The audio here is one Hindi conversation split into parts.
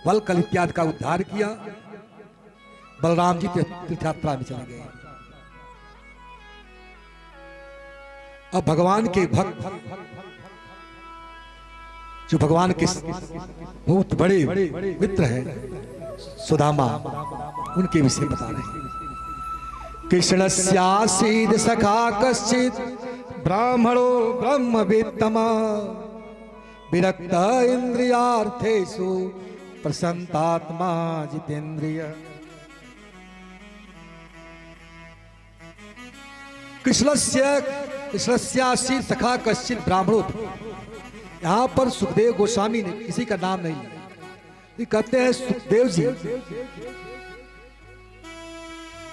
वलकल इत्यादि का उद्धार किया। बलराम जी तीर्थ यात्रा में चले गए। अब भगवान के भक्त जो भगवान के बहुत बड़े मित्र हैं सुदामा, उनके विषय बता रहे हैं। कृष्णस्यासीद सखा कश्चित ब्राह्मणो ब्रह्मवेत्तमा विरक्त इंद्रियार्थेषु प्रसन्नात्मा जितेंद्रिय। कृष्णस्यासीद सखा कश्चित ब्राह्मणो, यहां पर सुखदेव गोस्वामी ने किसी का नाम नहीं लिया, ये कहते हैं सुखदेव जी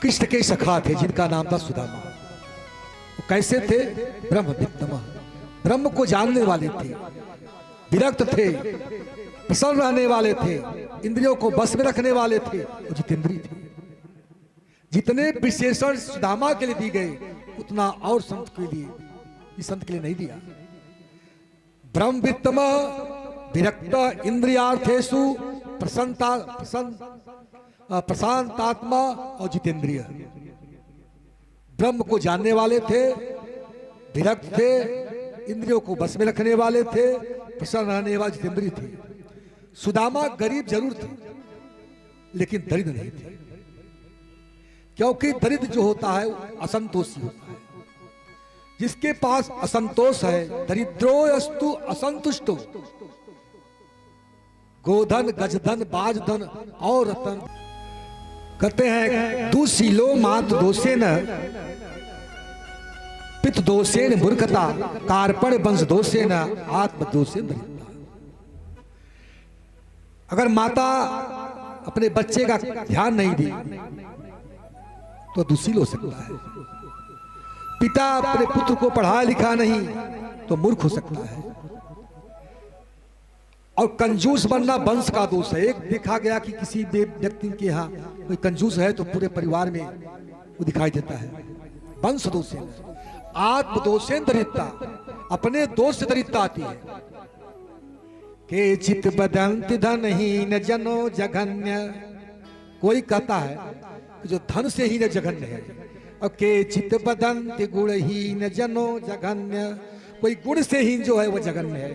कृष्ण के सखा थे जिनका नाम था सुदामा। वो कैसे थे? ब्रह्मवित्तमा, ब्रह्म को जानने वाले थे, विरक्त थे, प्रसन्न रहने वाले थे, इंद्रियों को बस में रखने वाले थे, वो जितेंद्रिय थे। जितने विशेषण सुदामा के लिए दी गए उतना और संत के लिए, इस संत के लिए नहीं दिया। ब्रह्मवित्तम विरक्त इंद्रियार्थेषु प्रशांतात्मा और जितेंद्रिय। ब्रह्म को जानने वाले थे, विरक्त थे, इंद्रियों को बस में रखने वाले थे, प्रसन्न रहने वाले जितेंद्रिय थे। सुदामा गरीब जरूर थे लेकिन दरिद्र नहीं थे, क्योंकि दरिद्र जो होता है असंतोषी होता है। जिसके पास असंतोष है, दरिद्रो अस्तु असंतुष्टो, गोधन गजधन बाजधन और रतन, कहते हैं दुशीलो मात दोषेन पित दोषेन मूर्खता कार्पण वंश दोषेन आत्म दोषेन दरिद्रता। अगर माता अपने बच्चे का ध्यान नहीं दी तो दुशील हो सकता है। पिता अपने पुत्र को पढ़ा लिखा नहीं तो मूर्ख हो सकता है। और कंजूस बनना वंश का दोष है। एक देखा गया कि किसी व्यक्ति के यहाँ कोई कंजूस है तो पूरे परिवार में वो दिखाई देता है। वंश दोष है। आत्म दोषेन दरिद्रता, अपने दोष से दरिद्रता आती है। के चित बदंत धनहीन जनो जघन्य, कोई कहता है कि जो धन से ही न जघन्य है। और के चित बदंत गुणहीन जनो जघन्य, कोई गुण से ही जो है वो जघन्य है।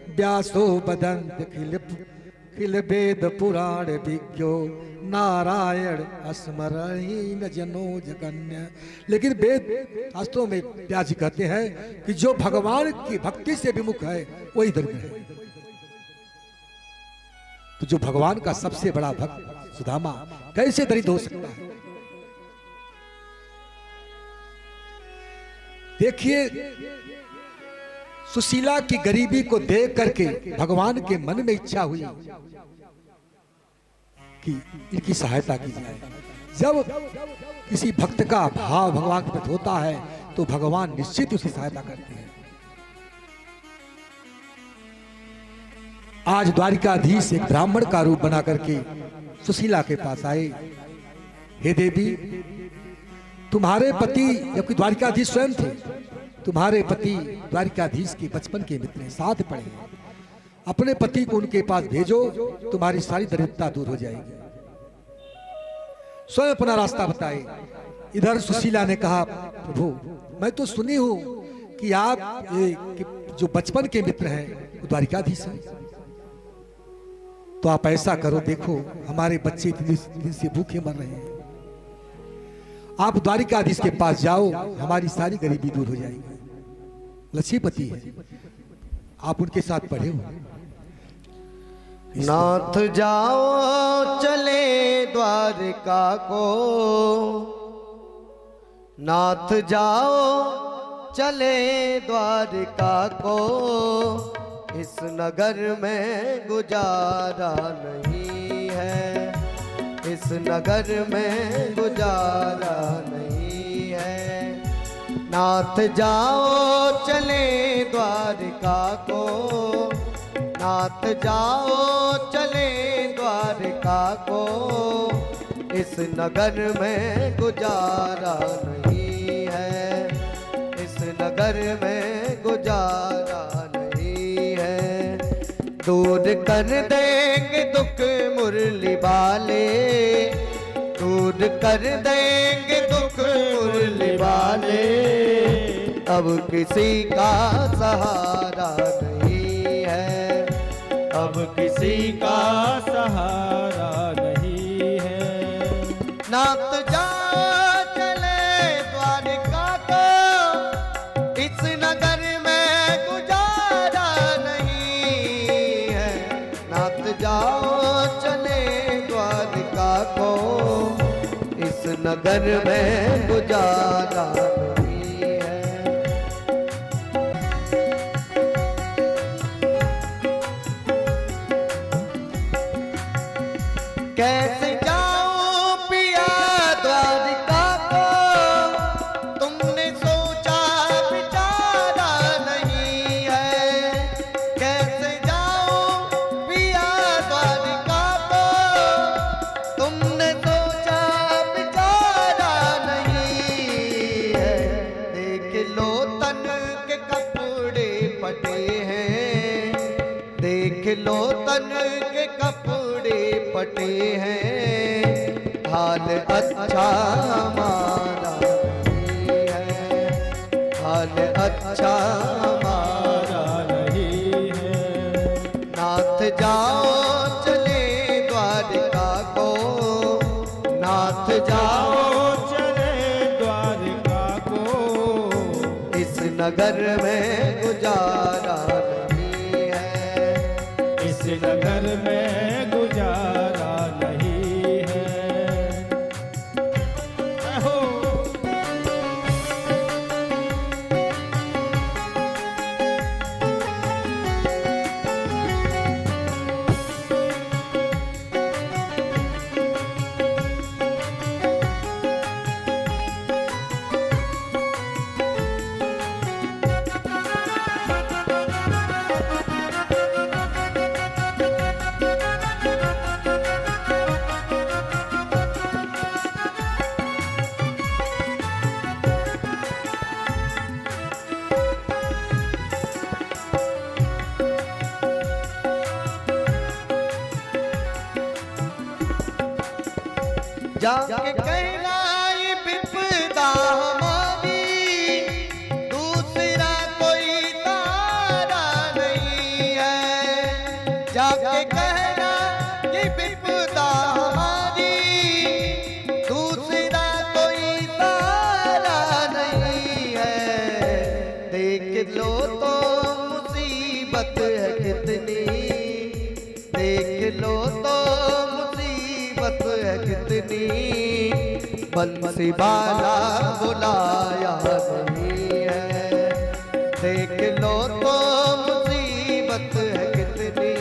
व्यासो बदंत खिल वेद पुराण विज्ञो नारायण स्मरणहीन जनो जघन्य। लेकिन वेद शास्त्रों में व्यास जी कहते हैं कि जो भगवान की भक्ति से विमुख है वही दरिद्र है। तो जो भगवान का सबसे बड़ा भक्त सुदामा कैसे दरिद्र हो सकता है? देखिए, सुशीला की गरीबी को देख करके भगवान के मन में इच्छा हुई कि इनकी सहायता की जाए। जब किसी भक्त का भाव भगवान के प्रति होता है तो भगवान निश्चित उसकी सहायता करते हैं। आज द्वारिकाधीश एक ब्राह्मण का रूप बना करके सुशीला के पास आए। हे देवी, तुम्हारे पति, जबकि द्वारिकाधीश स्वयं थे, तुम्हारे पति द्वारिकाधीश के बचपन के मित्र हैं, साथ पढ़े हैं। अपने पति को उनके पास भेजो, तुम्हारी सारी दरिद्रता दूर हो जाएगी। स्वयं अपना रास्ता बताए। इधर सुशीला ने कहा, प्रभु मैं तो सुनी हूं कि आप जो बचपन के मित्र हैं वो द्वारिकाधीश हैं। तो आप ऐसा करो, देखो हमारे बच्चे इतने दिन से भूखे मर रहे हैं, आप द्वारिकाधीश के पास जाओ, हमारी सारी गरीबी दूर हो जाएगी। लक्ष्मीपति है, आप उनके साथ पढ़े हो। नाथ जाओ चले द्वारिका को, नाथ जाओ चले द्वारिका को, इस नगर में गुजारा नहीं है, इस नगर में गुजारा नहीं है। नाथ जाओ चले द्वारिका को, नाथ जाओ चले द्वारिका को, इस नगर में गुजारा नहीं है, इस नगर में गुजारा नहीं है। दूर कर देंगे दुख मुरली वाले, दूर कर देंगे दुख मुरली वाले। अब किसी का सहारा नहीं है, अब किसी का सहारा नहीं है। नाथ जा चले द्वारिका को, इस नगर में गुजारा नहीं है। नाथ जाओ चले द्वारिका को, इस नगर में गुजारा नहीं है। कैसे जाऊं पिया द्वारिका को, तुमने सोचा विचारा नहीं है। कैसे जाऊं पिया द्वारिका को, तुमने सोचा विचारा नहीं है। देख लो तन के कपड़े फटे हैं, देख लो तन के कपड़े फटे हैं। हाल अच्छा हमारा नहीं है, हाल अच्छा हमारा नहीं है। नाथ जाओ चले द्वारिका को, नाथ जाओ जाओ चले द्वारिका को, इस नगर में गुजारा नहीं है। इस नगर में गुजारा नहीं है। हो जाके कहना ये विपदा हमारी, दूसरा कोई तारा नहीं है। जाके कहना ये विपदा हमारी, दूसरा कोई तारा नहीं है। देख लो तो मुसीबत है कितनी, देख लो तो मुसीबत है कितनी। बंसी वाला बुलाया नहीं है, देख लो तो मुसीबत है कितनी।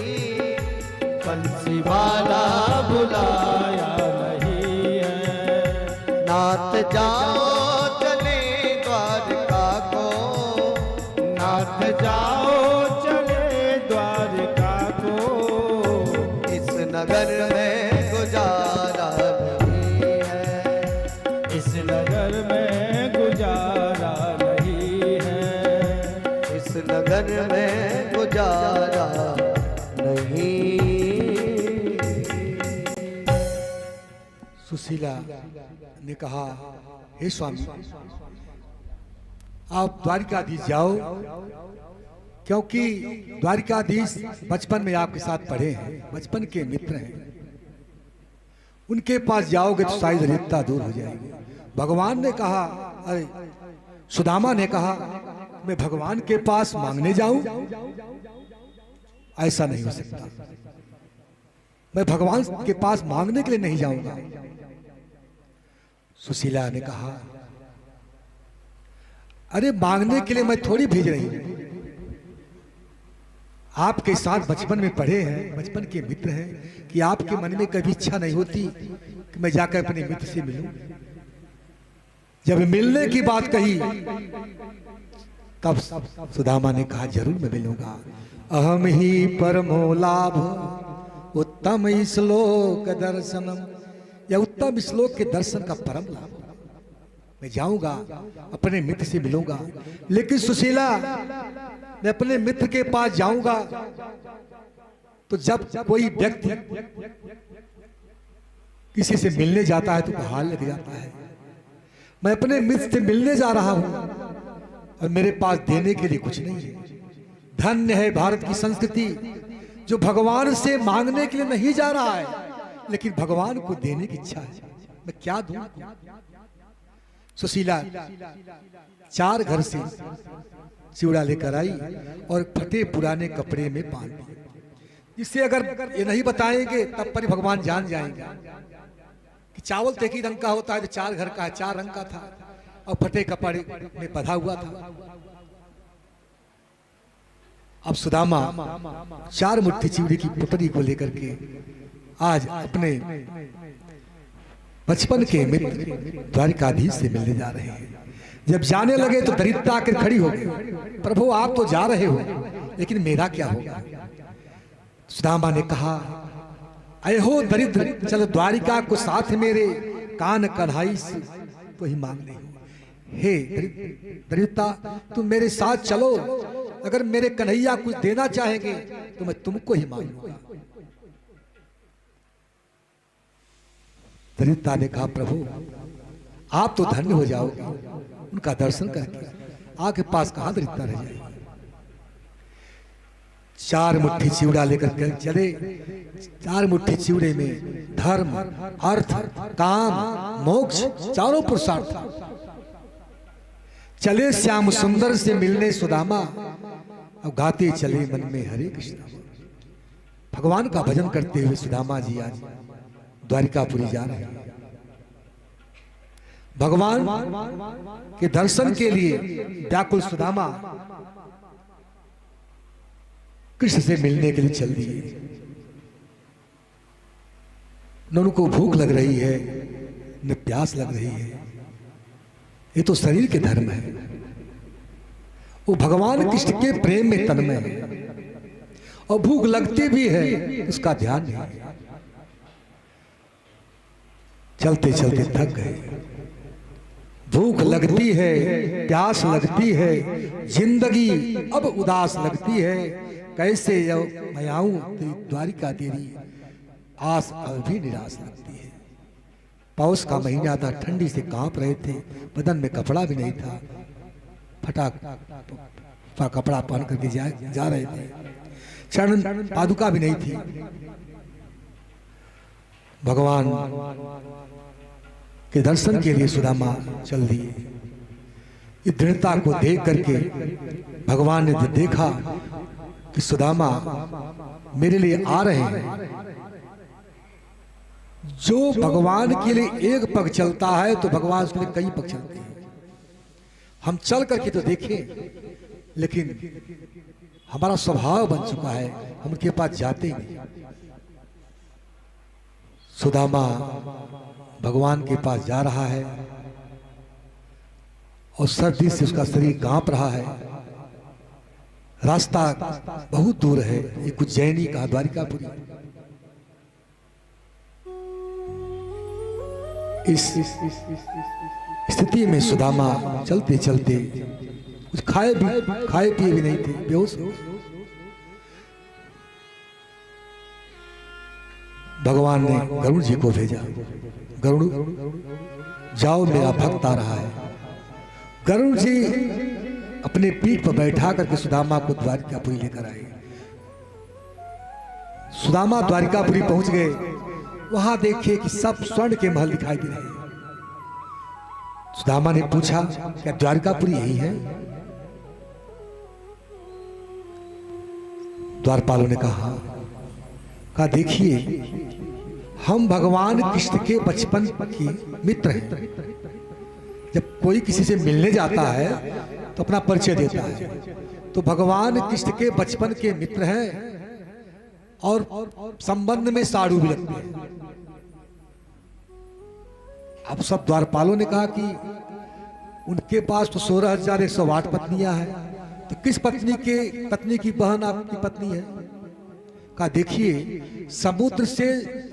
बंसी वाला बुलाया नहीं है। नाथ जाओ चले द्वारिका को, नाथ जाओ चले द्वारिका को, इस नगर में गुजारा नहीं है। इस नगर में गुजारा नहीं है। इस नगर में गुजारा नहीं। सुशीला ने कहा, हे स्वामी, आप द्वारिकाधीश जाओ, क्योंकि द्वारिकाधीश बचपन में आपके साथ पढ़े हैं, बचपन के मित्र हैं। उनके पास जाओगे तो शायद रिक्तता दूर हो जाएगी। भगवान ने कहा, अरे सुदामा ने कहा, मैं भगवान के पास मांगने जाऊं? ऐसा नहीं हो सकता। मैं भगवान के पास मांगने के लिए नहीं जाऊंगा। सुशीला ने कहा, अरे मांगने के लिए मैं थोड़ी भेज रही हूं, आपके साथ बचपन में पढ़े हैं, बचपन के मित्र हैं, कि आपके मन में कभी इच्छा नहीं होती कि मैं जाकर अपने मित्र से मिलूं? जब मिलने की बात कही तब सुदामा ने कहा, जरूर मैं मिलूंगा। अहम ही परमो लाभ उत्तम श्लोक दर्शनम, या उत्तम श्लोक के दर्शन का परम लाभ। मैं जाऊंगा, अपने मित्र से मिलूंगा। लेकिन सुशीला, मैं अपने मित्र के पास जाऊंगा तो जब कोई व्यक्ति किसी से मिलने जाता है तो कहाल लग जाता है। मैं अपने मित्र से मिलने जा रहा हूं और मेरे पास देने के लिए कुछ नहीं है। धन्य है भारत की संस्कृति जो भगवान से मांगने के लिए नहीं जा रहा है, लेकिन भगवान को देने की इच्छा है। मैं क्या दूं? सुशीला 4 घर से चिवड़ा लेकर आई और फटे पुराने कपड़े में बांध दिए, जिससे अगर ये नहीं बताएंगे तब पर भगवान जान जाएंगे कि चावल तो एक ही रंग का होता है, जो 4 घर का है, 4 रंग का था और फटे कपड़े में बंधा हुआ था। अब सुदामा 4 मुट्ठी चिवड़े की पुतली को लेकर के आज अपने बचपन के मित्र द्वारिकाधीश से मिलने जा रहे हैं। जब जाने लगे तो दरिद्रता आकर खड़ी हो गई, प्रभु आप तो जा रहे हो, लेकिन मेरा क्या होगा? सुदामा ने कहा, अय हो दरिद्र, चलो द्वारिका को साथ मेरे, कान कन्हाई से तो ही मांग ले। हे दरिद्रता, तुम मेरे साथ चलो, अगर मेरे कन्हैया कुछ देना चाहेंगे तो मैं तुमको ही मांगूंगा। दरिद्रता ने कहा, प्रभु आप तो धन्य हो जाओगे उनका दर्शन करके, आपके पास कहां दरिद्रता रह जाएगी। 4 मुट्ठी चिवड़ा लेकर चले। 4 मुट्ठी चिवड़े में धर्म, अर्थ, काम, मोक्ष चारों पुरुषार्थ था। चले श्याम सुंदर से मिलने सुदामा, अब गाते चले मन में हरे कृष्ण। भगवान का भजन करते हुए सुदामा जी आज द्वारिकापुरी जा रहे हैं। भगवान के दर्शन के लिए व्याकुल सुदामा कृष्ण से मिलने के लिए चल दिए। न उनको भूख लग रही है न प्यास लग रही है, ये तो शरीर के धर्म है। वो भगवान कृष्ण के प्रेम में तन्मय है और भूख लगती भी है, उसका ध्यान नहीं। चलते चलते थक गए, भूख लगती है, प्यास लगती है, जिंदगी अब उदास लगती है। कैसे मैं आऊं द्वारिका तेरी, आस अब भी निराश लगती है। पौष का महीना था, ठंडी से कांप रहे थे, बदन में कपड़ा भी नहीं था, फटा कपड़ा पहन करके जा रहे थे, चरण पादुका भी नहीं थी। भगवान के दर्शन के लिए सुदामा चल दिए। इस दृढ़ता को देख करके भगवान ने देखा कि सुदामा मेरे लिए आ रहे हैं। जो भगवान के लिए एक पग चलता है तो भगवान उसके लिए कई पग चलते हैं। हम चल करके तो देखें, लेकिन हमारा स्वभाव बन चुका है, हम उनके पास जाते ही नहीं। सुदामा भगवान के पास जा रहा है और सर्दी से उसका शरीर कांप रहा है। रास्ता बहुत दूर है, एक उज्जैनी का द्वारिकापुरी। इस स्थिति में सुदामा चलते चलते कुछ खाए पिए भी नहीं थे, बेहोश हो। भगवान ने गरुड़ जी को भेजा, गरुड़ जाओ मेरा भक्त आ रहा है। गरुड़ जी अपने पीठ पर बैठा करके सुदामा को द्वारिकापुरी लेकर आए। सुदामा द्वारिकापुरी पहुंच गए, वहां देखे कि सब स्वर्ण के महल दिखाई दे रहे हैं। सुदामा ने पूछा, क्या द्वारिकापुरी यही है? द्वारपालों ने कहा देखिए हम भगवान कृष्ण के बचपन की मित्र हैं। जब कोई किसी से मिलने जाता है तो अपना परिचय देता है, तो भगवान कृष्ण के बचपन के मित्र हैं और संबंध में साड़ू भी लगते हैं। अब सब द्वारपालों ने कहा कि उनके पास तो 16,108 पत्नियां हैं, तो किस पत्नी की बहन आपकी पत्नी है? कहा देखिए समुद्र से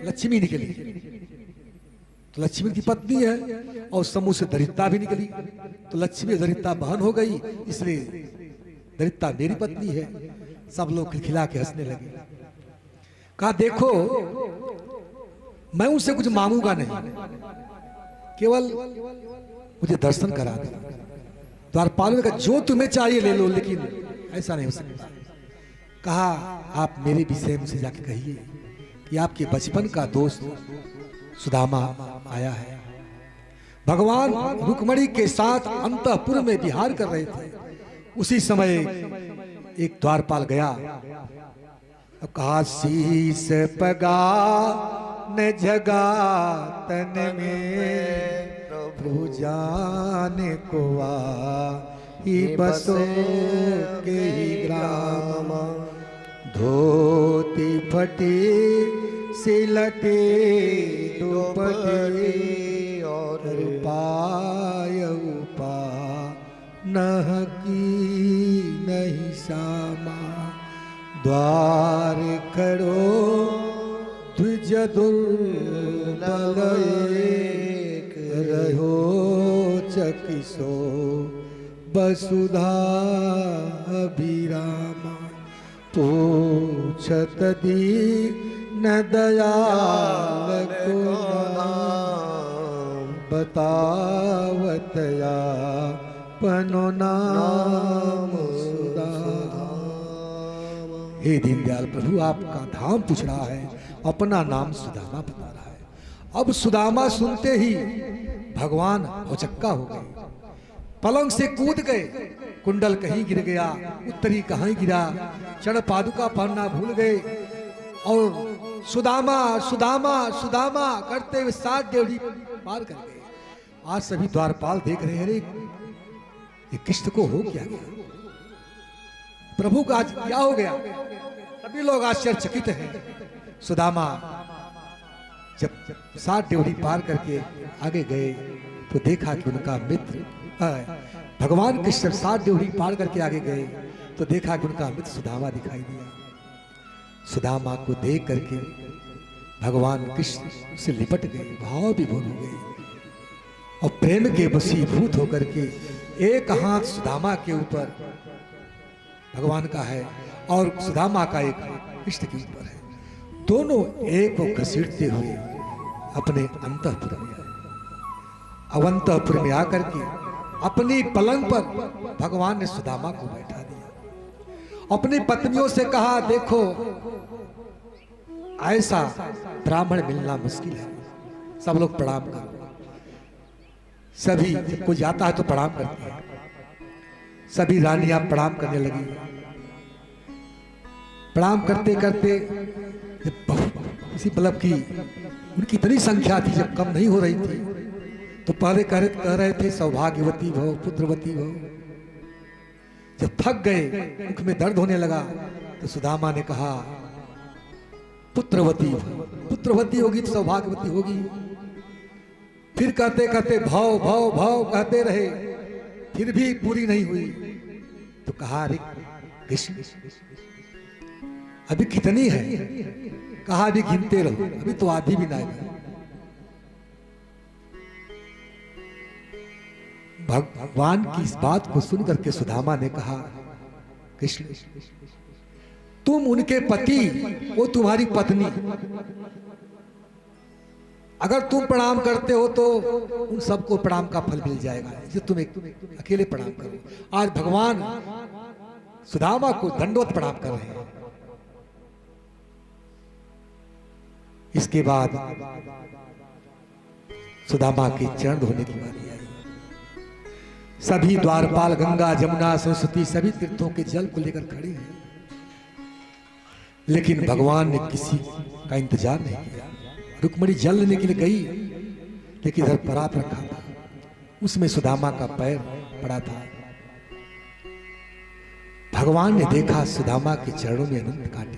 लक्ष्मी निकली तो लक्ष्मी की पत्नी है, और समुद्र से दरिद्रता भी निकली तो लक्ष्मी दरिद्रता बहन हो गई, इसलिए दरिद्रता मेरी पत्नी है। सब लोग खिलखिला के हंसने लगे। कहा देखो मैं उनसे कुछ मांगूंगा नहीं, केवल मुझे दर्शन करा दो। द्वारपाल ने कहा जो तुम्हें चाहिए ले लो, लेकिन ऐसा नहीं हो सकता। कहा आप मेरे विषय में से जाके कहिए कि आपके बचपन का दोस्त सुदामा आया है। भगवान रुक्मणी के साथ अंतःपुर में विहार कर रहे थे। उसी समय एक द्वारपाल गया और कहा शीस पगा न जगा तन में प्रभु जाने को ही बसो के ही ग्राम। धोती फटी सिलटे दुपटे और पाय उपा नह की नहीं सामा। द्वार खड़ो द्विज दुर्बल एक रहो चकिसो वसुधा अभिरामा। पूछत दीन दयाल को नाम बतावतया पनो नाम सुदामा। हे दीनदयाल प्रभु आपका धाम पूछ रहा है, अपना नाम सुदामा बता रहा है। अब सुदामा सुनते ही भगवान औचक्का हो गए, पलंग से कूद गए। कुंडल कहीं गिर गया, उत्तरी कहीं गिरा, चरण पादुका पहनना भूल गए और सुदामा सुदामा सुदामा करते हुए 7 डेढ़ी पार कर गए। आज सभी द्वारपाल देख रहे हैं, अरे ये कृष्ण को हो क्या गया, प्रभु का आज क्या हो गया। सभी लोग आश्चर्यचकित हैं। सुदामा जब 7 डेढ़ी पार करके आगे गए तो देखा कि उनका मित्र भगवान कृष्ण 7 डेढ़ी पार करके आगे गए तो देखा कि उनका मित्र सुदामा दिखाई दिया। सुदामा को देख करके भगवान कृष्ण से लिपट गए, भाव विभोर हो गए और प्रेम के वशीभूत होकर के एक हाथ सुदामा के ऊपर भगवान का है और सुदामा का एक कृष्ण के ऊपर है। दोनों एक को घसीटते हुए अपने अंतःपुर में आए। अब अंतःपुर में आकर के अपनी पलंग पर भगवान ने सुदामा को बैठा दिया। अपनी पत्नियों से कहा देखो ऐसा ब्राह्मण मिलना मुश्किल है, सब लोग प्रणाम करो। सभी जब कोई जाता है तो प्रणाम करते हैं। सभी रानियां प्रणाम करने लगी। प्रणाम करते करते जब किसी मतलब की उनकी इतनी संख्या थी, जब कम नहीं हो रही थी तो पहले कह रहे थे सौभाग्यवती भव पुत्रवती भव। जब थक गए, मुख में दर्द होने लगा तो सुदामा ने कहा पुत्रवती भव। पुत्रवती होगी तो सौभाग्यवती होगी। फिर कहते कहते भव भव भव कहते रहे, फिर भी पूरी नहीं हुई तो कहा अरे कृष्ण अभी कितनी है। कहा अभी गिनते रहो, अभी तो आधी भी ना है। भगवान की इस बात को सुनकर के सुदामा ने कहा कृष्ण तुम उनके पति, वो तुम्हारी पत्नी, अगर तुम प्रणाम करते हो तो उन सबको प्रणाम का फल मिल जाएगा, इसलिए तुम एक अकेले प्रणाम करो। आज भगवान सुदामा को दंडवत प्रणाम कर रहे हैं। इसके बाद सुदामा के चरण धोने की बारी आई। सभी द्वारपाल गंगा जमुना सरस्वती सभी तीर्थों के जल को लेकर खड़े हैं, लेकिन भगवान ने किसी का इंतजार नहीं किया। रुक्मणी जल लेने के लिए गई, लेकिन इधर परात रखा था, उसमें सुदामा का पैर पड़ा था। भगवान ने देखा सुदामा के चरणों में अनंत कांटे।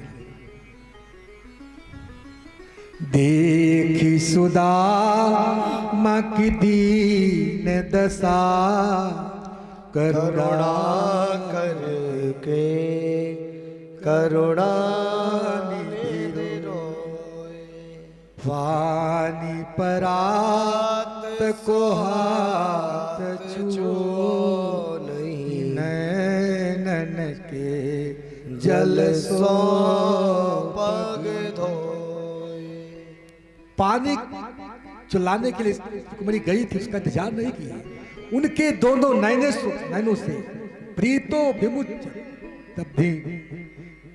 देखी सुदामा की दीन दशा, करुणा करके करुणा निधि रोए। वानी परात को हाथ छुओ नहीं, नैनन के जल सो पग धोए। पानी जो लाने के लिए कुमारी गई थी उसका इंतजार नहीं किया। उनके दोनों नैनों से प्रीतो विमुच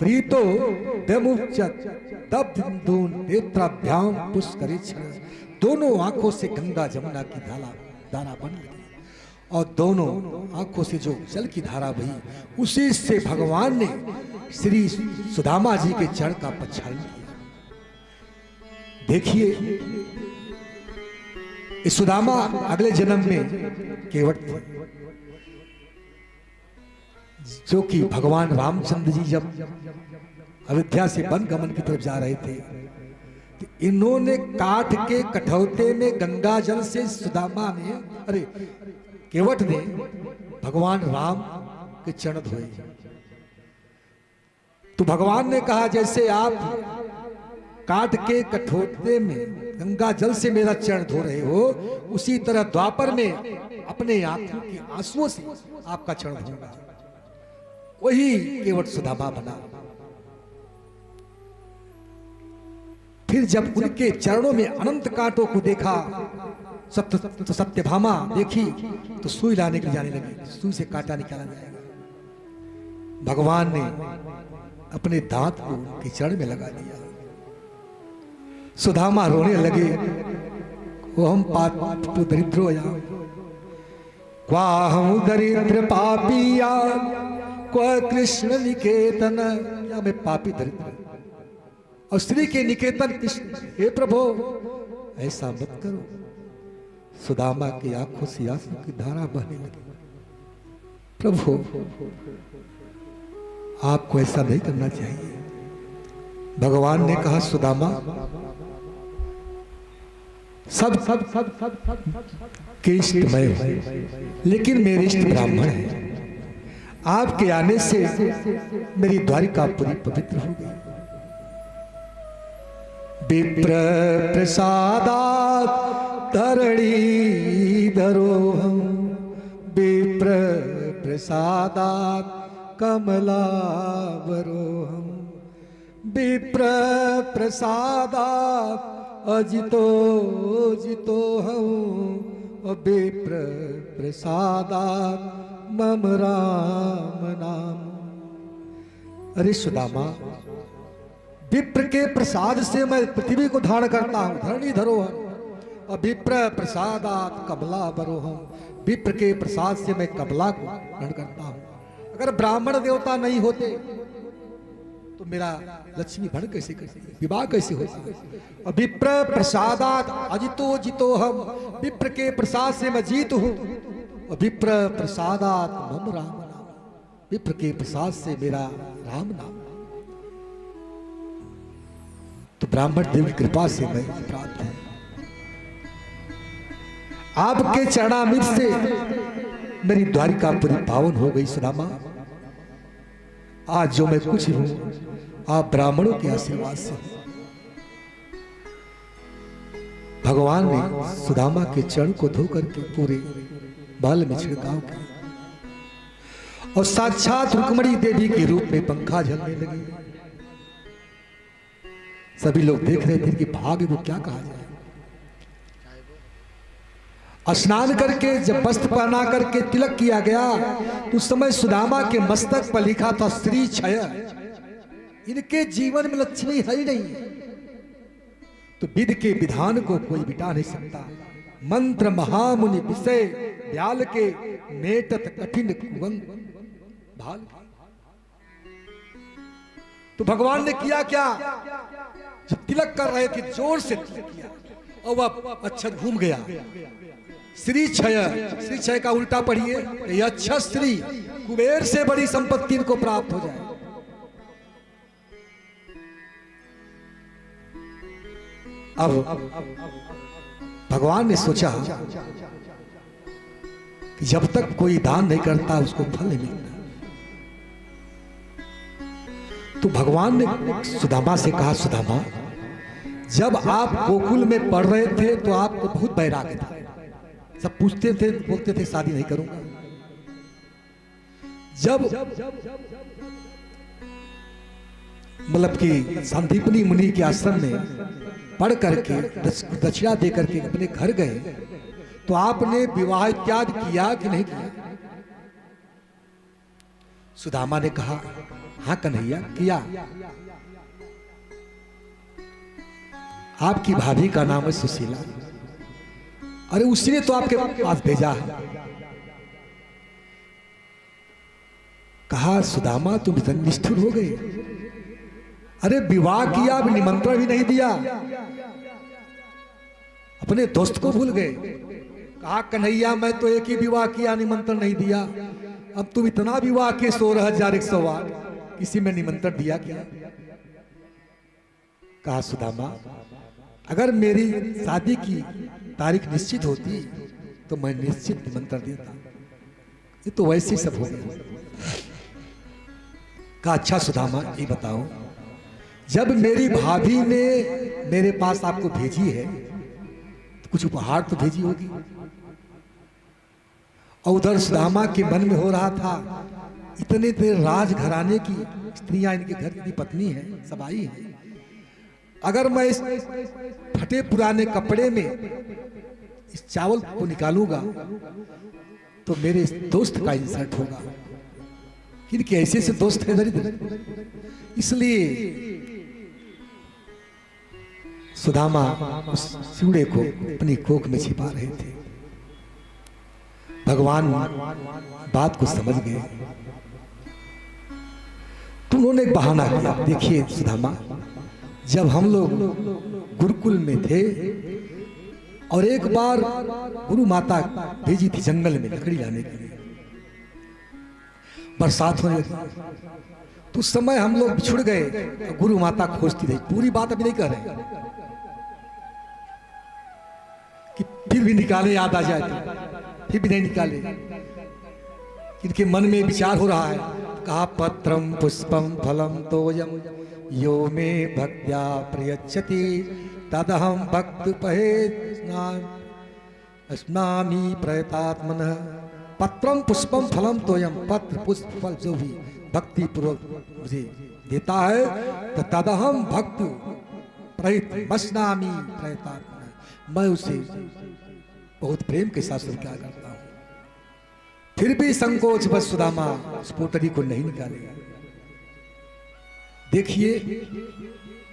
प्रीतो विमुच दब्धून नेत्राभ्याम पुष्करिक्षण, दोनों आंखों से गंगा जमुना की धारा बन गई और दोनों आंखों से जो जल की धारा बही, उसी से भगवान ने श्री सुदामा जी के चरण का प्रक्षालन किया। देखिए इस सुदामा अगले जन्म में केवट थे, जो कि भगवान रामचंद्र जी जब अयोध्या से वन गमन की तरफ जा रहे थे तो इन्होंने काठ के कठौते में गंगा जल से सुदामा ने केवट ने भगवान राम के चरण धोए। तो भगवान ने कहा जैसे आप काट के कठौते में गंगा जल से मेरा चरण धो रहे हो, उसी तरह द्वापर में अपने आंखों के आंसुओं से आपका चरण धोऊंगा। वही केवट सुदामा बना। फिर जब उनके चरणों में अनंत कांटों को देखा, सत्यभामा देखी तो सुई लाने के लिए जाने लगी, सुई से कांटा निकाला जाएगा। भगवान ने अपने दांत को उनके चरण में लगा दिया। सुदामा रोने लगे, वो हम पापी दरिद्रो या क्वा हम दरिद्र पापिया क्वा कृष्ण निकेतन, या मैं पापी दरिद्र और श्री के निकेतन कृष्ण, हे प्रभु ऐसा मत करो। सुदामा की आंखों से आंसू की धारा बहने लगी। प्रभु आपको ऐसा नहीं करना चाहिए। भगवान ने कहा सुदामा सब के इष्ट मैं हूं, लेकिन मेरे इष्ट ब्राह्मण है। आपके आने से मेरी द्वारिका पूरी पवित्र हो गई। विप्र प्रसादात् तरणी धरोहम, विप्र प्रसादात् कमलावरोहम, विप्र प्रसादात् अजितो जितो हम, विप्र प्रसादात् मम राम नाम। अरे सुदामा, विप्र के प्रसाद से मैं पृथ्वी को धारण करता हूं, धरणी धरोहर, और विप्र प्रसादात् कमला बरोहम, विप्र के प्रसाद से मैं कमला को धारण करता हूं। अगर ब्राह्मण देवता नहीं होते तो मेरा लक्ष्मी भण कैसे करती, विवाह कैसे होता। और विप्र प्रसादात् अजितो जितो हम, विप्र के प्रसाद से मैं जीत हूं। और विप्र प्रसादात् मम राम नाम, विप्र के प्रसाद से मेरा राम नाम। तो ब्राह्मण देव की कृपा से मैं प्राप्त हूं। आपके चरणामृत से मेरी द्वारिका पूरी पावन हो गई। सुदामा, आज जो मैं कुछ हूं आप ब्राह्मणों के आशीर्वाद से। भगवान ने सुदामा के चरण को धोकर के पूरे बाल में छिड़काव किया और साक्षात रुक्मणी देवी के रूप में पंखा झलने लगी। सभी लोग देख रहे थे कि भाग्य को क्या कहा जाए। स्नान करके जब वस्त्र पहना करके तिलक किया गया तो उस समय सुदामा के मस्तक पर लिखा था श्री क्षय। इनके जीवन में लक्ष्मी है ही नहीं, तो विधि के विधान को कोई मिटा नहीं सकता। मंत्र महामुनि विषय ब्याल के मेटत कठिन कुवंग भाल। तो भगवान ने किया क्या, जब तिलक कर रहे थे जोर से तिलक किया और वह अक्षत घूम गया। श्री क्षय, श्री क्षय का उल्टा पढ़िए, ये अच्छा श्री कुबेर से बड़ी संपत्ति इनको प्राप्त हो जाए। अब भगवान ने सोचा कि जब तक कोई दान नहीं करता उसको फल नहीं मिलता। तो भगवान ने सुदामा से कहा, सुदामा जब आप गोकुल में पढ़ रहे थे तो आपको बहुत वैराग्य था, सब पूछते थे बोलते थे शादी नहीं करूंगा। जब मतलब कि संदीपनी मुनि के आश्रम में पढ़ करके दक्षिणा दे करके अपने घर गए तो आपने विवाह इत्यादि किया कि नहीं किया? सुदामा ने कहा, हाँ कन्हैया किया। आपकी भाभी का नाम है सुशीला। अरे उसने तो आपके पास भेजा है। कहा, सुदामा तुम इतने निष्ठुर हो गए? अरे विवाह किया, अब निमंत्रण भी नहीं दिया, अपने दोस्त को भूल गए। कहा, कन्हैया मैं तो एक ही विवाह किया, निमंत्रण नहीं दिया। अब तुम इतना विवाह के 16,108 किसी में निमंत्रण दिया क्या? कहा, सुदामा अगर मेरी शादी की तारीख निश्चित होती तो मैं निश्चित निमंत्रण देता, ये तो वैसे ही सब हो गया। कहा, अच्छा सुदामा ये बताओ, जब मेरी भाभी ने मेरे पास आपको भेजी है तो कुछ उपहार तो भेजी होगी। और उधर सुदामा के मन में हो रहा था, इतने देर राजघराने की स्त्रियां इनके घर की पत्नी है, सब आई है, अगर मैं इस फटे पुराने कपड़े में इस चावल को निकालूंगा तो मेरे दोस्त का इंसल्ट होगा। इनके ऐसे से दोस्त है दरिद्र। इसलिए सुदामा उस चूड़े को अपनी कोख में छिपा रहे थे। भगवान बात को समझ गए तो उन्होंने एक बहाना किया। देखिए सुदामा, जब हम लोग गुरुकुल में थे और एक बार गुरु माता भेजी थी जंगल में लकड़ी लाने के लिए, बरसात होने लगी तो उस समय हम लोग बिछुड़ गए, गुरु माता खोजती रही। पूरी बात अभी नहीं कह रहे कि फिर भी निकाले, याद आ जाए, फिर भी नहीं निकाले। इनके मन में विचार हो रहा है। कहा, पत्रम पुष्पम फलम तोयम यो मे भक्त्या प्रयच्छति तदहम भक्त पहे अस्नामि प्रयतात्मनः। पत्रम पुष्पम फलम तोयम, पत्र पुष्प फल जो भी भक्ति पूर्वक मुझे देता है तो तदहम भक्त प्रहित मस्नामी प्रयतात्मनः, मैं उसे बहुत प्रेम के साथ स्वीकार करता हूं। फिर भी संकोच बस सुदामा उस पोटली को नहीं निकालेगा। देखिए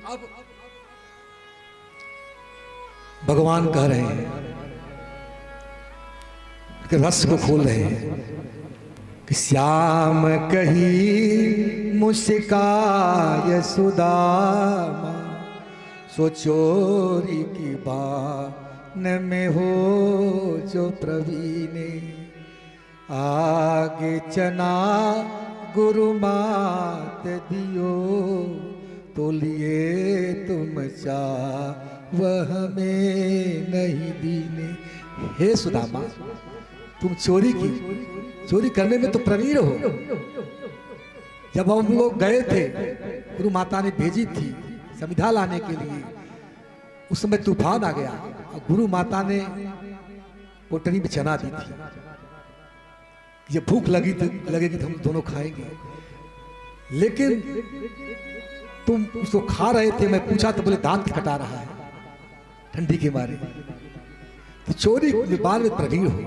अब भगवान कह रहे हैं कि रस को खोल रहे हैं कि श्याम कही मुस्काय सुदामा, सो चोरी की बान में हो जो प्रवीणे, आगे चना गुरु मात दियो तो लिए तुम चाह वह हमें नहीं दीने। हे सुदामा, तुम चोरी करने में तो प्रवीण हो। जब हम लोग गए थे, गुरु माता ने भेजी थी समिधा लाने के लिए, उस समय तूफान आ गया और गुरु माता ने पोटली में चना दी थी। ये भूख लगेगी तो हम दोनों खाएंगे, लेकिन तुम उसको खा रहे थे। मैं पूछा तो बोले दांत कटा रहा है ठंडी के मारे। तो चोरी बाद में प्रवीण हो।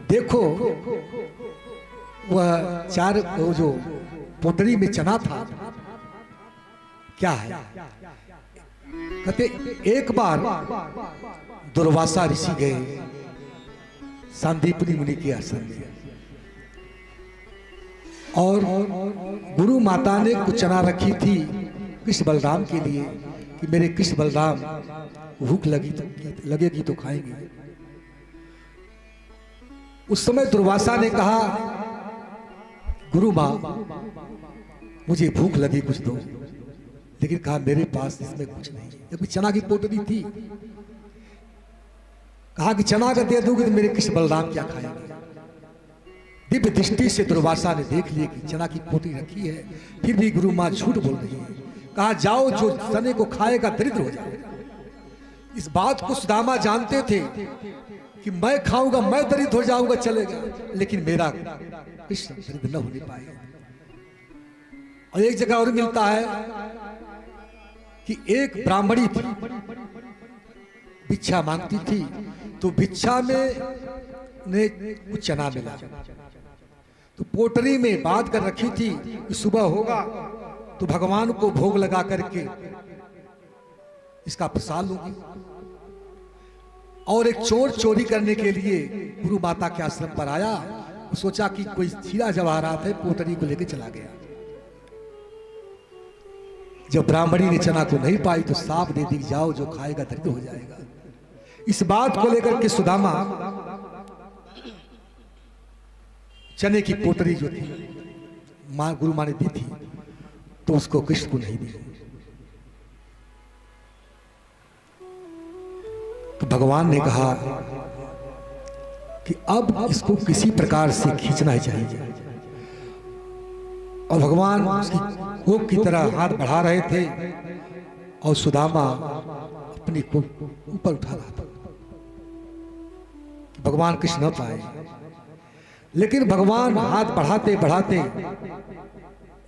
देखो वह वो जो पोटली में चना था क्या है, कहते एक बार दुर्वासा ऋषि गए सांदीपनी मुनि के आश्रम में और गुरु माता ने कुछ चना रखी थी कृष्ण बलराम के लिए कि मेरे कृष्ण बलराम भूख लगेगी तो खाएंगे। उस समय दुर्वासा ने कहा, गुरु मां मुझे भूख लगी कुछ दो, लेकिन कहा मेरे पास इसमें कुछ नहीं। जबकि चना की पोटली थी, कहा कि चना का दे दूंगी तो मेरे कृष्ण बलराम क्या खाएंगे। दिव्य दृष्टि से दुर्वासा ने देख लिया कि चना की पोटली रखी है, फिर भी गुरु मां झूठ बोल रही है। कहा जाओ, जो चने को खाएगा दरिद्र हो जाएगा। इस बात को सुदामा जानते थे कि मैं खाऊंगा मैं दरिद्र हो जाऊंगा चलेगा, लेकिन मेरा कृष्ण दरिद्र न होने पाएगा। और एक जगह और मिलता है कि एक ब्राह्मणी थी, भिक्षा मांगती थी तो भिक्षा में उन्हें कुछ चना मिला, तो पोटरी में बांध कर रखी थी कि सुबह होगा तो भगवान को भोग लगा करके इसका प्रसाद लूंगी। और एक चोर चोरी करने के लिए गुरु माता के आश्रम पर आया, सोचा कि कोई हीरा जवाहरात है, पोटरी को लेकर चला गया। जब ब्राह्मणी ने चना को नहीं पाई तो साफ दे दी, जाओ जो खाएगा दरिद्र हो जाएगा। इस बात को लेकर के सुदामा चने की पोटरी जो थी मां गुरु मां ने दी थी तो उसको कृष्ण को नहीं दी। तो भगवान ने कहा कि अब इसको किसी प्रकार से खींचना ही चाहिए, और भगवान उसकी कोप की तरह हाथ बढ़ा रहे थे और सुदामा अपनी कोप ऊपर उठा रहा था कि भगवान कृष्ण न पाए। लेकिन भगवान हाथ बढ़ाते बढ़ाते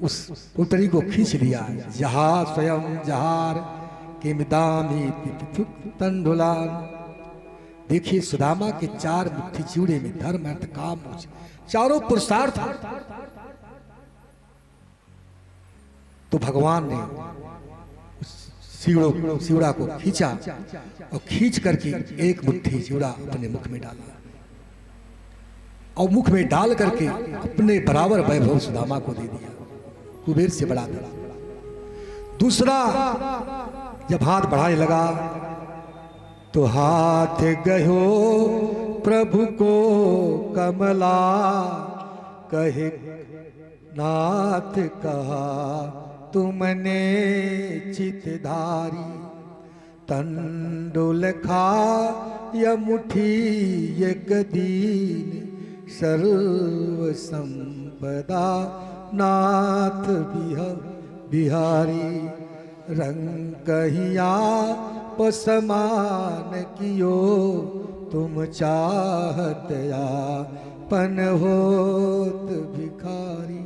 उस पोटरी को खींच लिया। जहा स्वयं जहार के मिदामी तंडुलान। देखिए सुदामा के 4 मुट्ठी चिवड़े में धर्म अर्थ काम मोक्ष चारों पुरुषार्थ। तो भगवान ने चिवड़ा को खींचा और खींच करके एक मुट्ठी चिवड़ा अपने मुख में डाला और मुख में डाल करके अपने बराबर वैभव सुदामा को दे दिया, कुबेर से बढ़ा दिया। दूसरा जब हाथ बढ़ाने लगा तो हाथ गयो प्रभु को कमला, कहे नाथ कहा तुमने चितधारी। तंडुल खा या मुठी एक दीन, सर्व संपदा नाथ बिहारी। रंग कहिया पसमान कियो, तुम चाहत आपन होत भिखारी।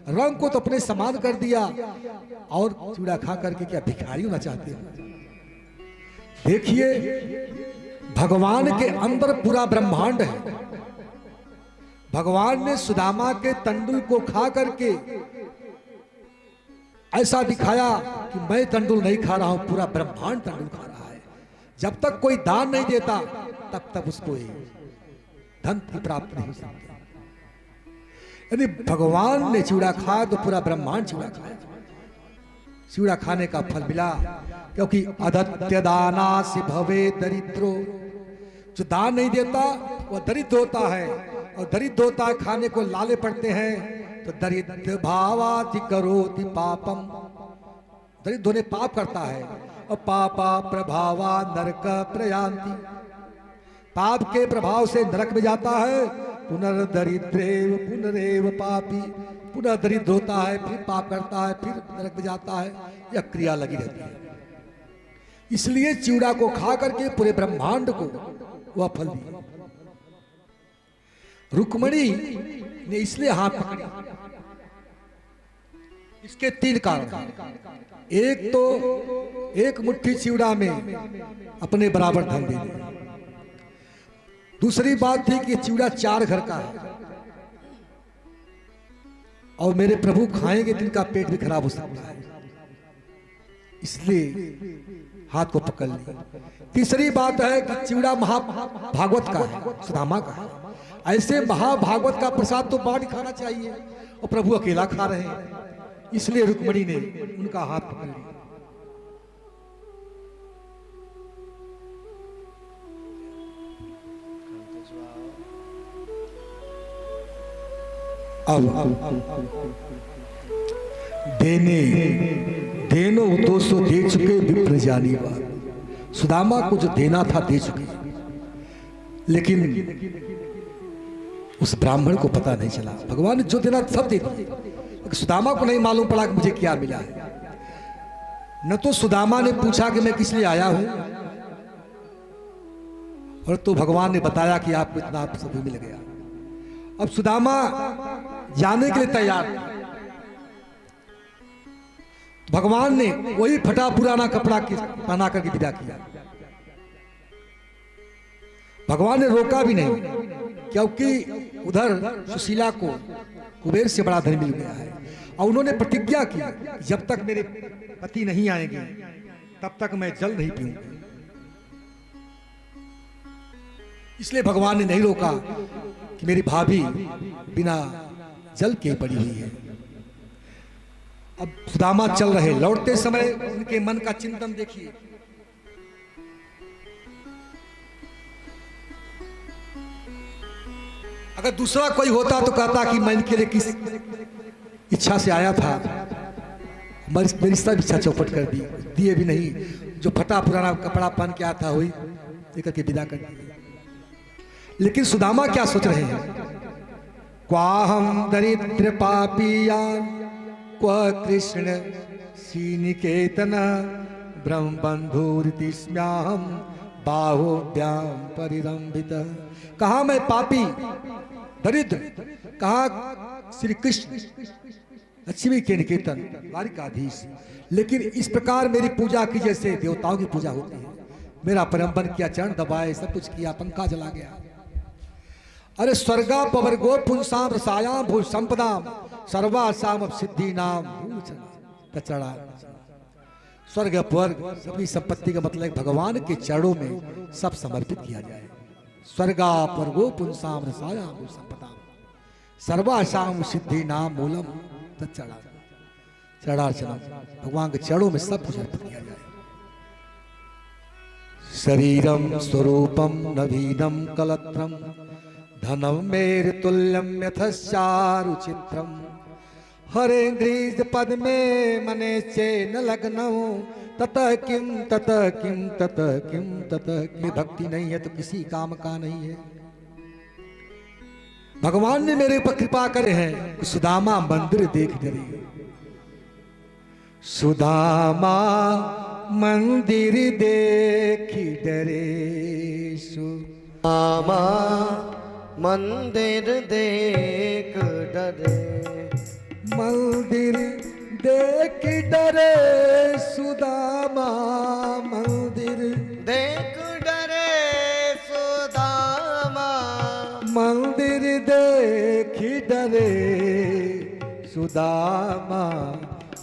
रंग को तो अपने समान कर दिया और चूड़ा खा करके क्या भिखारी होना चाहते हो? देखिए भगवान के अंदर पूरा ब्रह्मांड है। भगवान ने सुदामा के तंडुल को खा करके ऐसा दिखाया कि मैं तंडुल नहीं खा रहा हूं, पूरा ब्रह्मांड तंडुल खा रहा है। जब तक कोई दान नहीं देता तब तक उसको धन की प्राप्ति नहीं हो सकती। यानी भगवान ने चूड़ा खाया तो पूरा ब्रह्मांड चूड़ा खाया। चूड़ा खाने का फल मिला, क्योंकि अदत्य दाना से भवे दरिद्रो। जो दान नहीं देता वह दरिद्र होता है, और दरिद्र होता है खाने को लाले पड़ते हैं। तो दरिद्र भावाति करोति पापम, दरिद्र होने पाप करता है। और पापा प्रभावा नरक प्रयांति, पाप के प्रभाव से नरक में जाता है। पुनर्दरिद्रेव पुनरेव पापी, पुनः दरिद्र होता है, फिर पाप करता है, फिर नरक में जाता है। यह क्रिया लगी रहती है। इसलिए चिवड़ा को खा करके पूरे ब्रह्मांड को वह फल दिया। रुक्मणी ने इसलिए हाथ पकड़ी, इसके 3 कारण। एक तो एक मुट्ठी चिवड़ा में अपने बराबर धन दे दिया। दूसरी बात थी कि चिवड़ा 4 घर का है और मेरे प्रभु खाएंगे तो इनका पेट भी खराब हो सकता है, इसलिए हाथ को पकड़ ली। तीसरी बात है कि चिवड़ा महाभागवत का है, सुदामा का है। ऐसे महाभागवत का प्रसाद तो बांट खाना चाहिए और प्रभु अकेला खा रहे हैं, इसलिए रुक्मणी ने उनका हाथ पकड़ लिया। अब देनो तो सो दे चुके विप्र जानी बात। सुदामा को जो देना था दे चुके, लेकिन उस ब्राह्मण को पता नहीं चला। भगवान ने जो देना सब दे दिया, सुदामा को नहीं मालूम पड़ा कि मुझे क्या मिला है। न तो सुदामा ने पूछा कि मैं किस लिए आया हूं, और तो भगवान ने बताया कि आपको इतना सभी मिल गया। अब सुदामा जाने के लिए तैयार था। भगवान ने वही फटा पुराना कपड़ा पहना करके विदा किया। भगवान ने रोका भी नहीं, क्योंकि उधर सुशीला को कुबेर से बड़ा धन मिल गया है और उन्होंने प्रतिज्ञा की जब तक मेरे पति नहीं आएंगे तब तक मैं जल नहीं पीऊंगी। इसलिए भगवान ने नहीं रोका कि मेरी भाभी बिना जल के पड़ी हुई है। अब सुदामा चल रहे, लौटते समय उनके मन का चिंतन देखिए। अगर दूसरा कोई होता तो कहता कि मैं इनके लिए किस इच्छा से आया था, मेरी सब इच्छा चौपट कर दी, दिए भी नहीं, जो फटा पुराना कपड़ा पहन के आया था वही लेकर के विदा कर दिया। लेकिन सुदामा क्या सोच रहे हैं, क्वाहम दरिद्र पापियान क्व कृष्ण श्रीनिकेतन ब्रह्म बंधुरिति स्म्याहम बाहुभ्याम परिरंभित। कहा मैं पापी दरिद्र, कहा श्री कृष्ण लक्ष्मी के निकेतन द्वारिकाधीश, लेकिन इस प्रकार मेरी पूजा की जैसे देवताओं की पूजा होती है। मेरा परमबन किया, चरण दबाए, सब कुछ किया, पंखा जला गया। अरे स्वर्गा पवर्गो पुंसाम रसायाम भू संपदाम सर्वासाम सिद्धि नाम चढ़ा। स्वर्ग अपवर्ग सभी संपत्ति का मतलब भगवान के चरणों में सब समर्पित किया जाए। स्वर्गा पवर्गो पुंसाम रसायाम भू संपदाम सर्वासाम सिद्धि नाम मूलम तच्चड़ा। चढ़ाचरण भगवान के चरणों में सब कुछ अर्पित किया जाए। शरीरम स्वरूपम नवीनम कलत्रम धनम मेर तुल्यम यथश्चारु चित्रम हरेन्द्रीज पद में मने से न लग्नौ ततः किम ततः किम ततः किम ततः किम। भक्ति नहीं है तो किसी काम का नहीं है। भगवान ने मेरे ऊपर कृपा करे हैं कि सुदामा मंदिर देख डरे। सुदामा मंदिर देखी डरे। सुदामा मंदिर देख डरे। मंदिर देख डरे सुदामा मंदिर देख डरे सुदामा मंदिर देख डरे सुदामा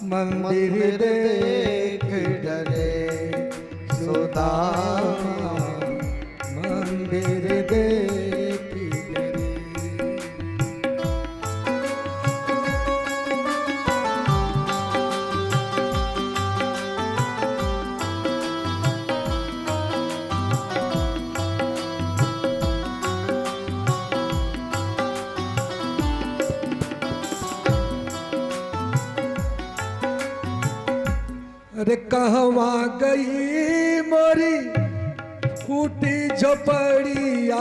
मंदिर देख डरे सुदामा मंदिर देख डरे। अरे कहवा गई मोरी फूटी झोपड़ी।